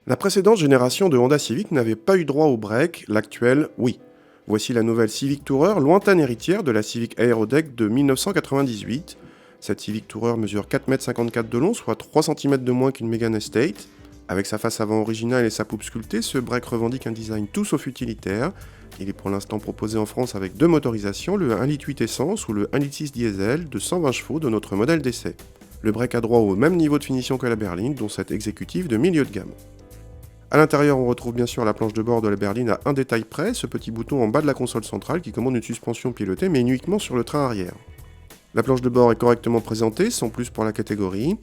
La précédente génération de Honda Civic n'avait pas eu droit au break, l'actuelle, oui. Voici la nouvelle Civic Tourer, lointaine héritière de la Civic Aerodeck de 1998. Cette Civic Tourer mesure 4,54 m de long, soit 3 cm de moins qu'une Megane Estate. Avec sa face avant originale et sa poupe sculptée, ce break revendique un design tout sauf utilitaire. Il est pour l'instant proposé en France avec deux motorisations, le 1,8 litre essence ou le 1,6 litre diesel de 120 chevaux de notre modèle d'essai. Le break a droit au même niveau de finition que la berline, dont cette exécutive de milieu de gamme. A l'intérieur, on retrouve bien sûr la planche de bord de la berline à un détail près, ce petit bouton en bas de la console centrale qui commande une suspension pilotée mais uniquement sur le train arrière. La planche de bord est correctement présentée, sans plus pour la catégorie.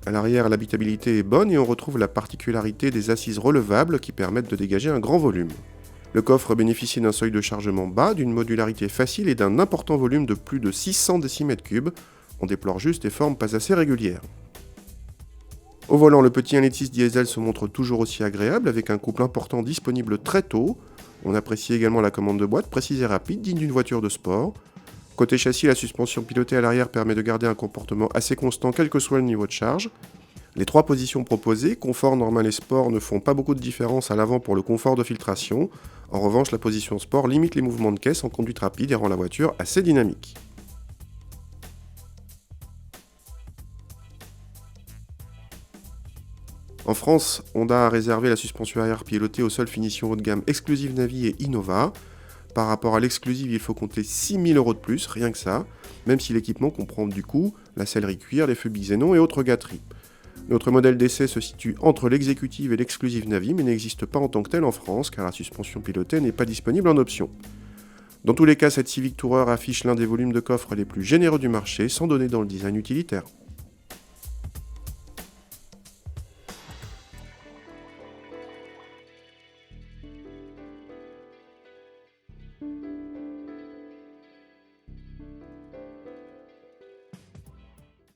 À l'arrière, l'habitabilité est bonne et on retrouve la particularité des assises relevables qui permettent de dégager un grand volume. Le coffre bénéficie d'un seuil de chargement bas, d'une modularité facile et d'un important volume de plus de 600 décimètres-cubes. On déplore juste des formes pas assez régulières. Au volant, le petit 1,6 litre diesel se montre toujours aussi agréable avec un couple important disponible très tôt. On apprécie également la commande de boîte précise et rapide, digne d'une voiture de sport. Côté châssis, la suspension pilotée à l'arrière permet de garder un comportement assez constant quel que soit le niveau de charge. Les trois positions proposées, confort, normal et sport, ne font pas beaucoup de différence à l'avant pour le confort de filtration. En revanche, la position sport limite les mouvements de caisse en conduite rapide et rend la voiture assez dynamique. En France, Honda a réservé la suspension arrière pilotée aux seules finitions haut de gamme Exclusive Navi et Innova. Par rapport à l'exclusive, il faut compter 6 000 € de plus, rien que ça, même si l'équipement comprend du coup la sellerie cuir, les feux Xénon et autres gâteries. Notre modèle d'essai se situe entre l'exécutive et l'exclusive Navi, mais n'existe pas en tant que tel en France, car la suspension pilotée n'est pas disponible en option. Dans tous les cas, cette Civic Tourer affiche l'un des volumes de coffre les plus généreux du marché, sans donner dans le design utilitaire.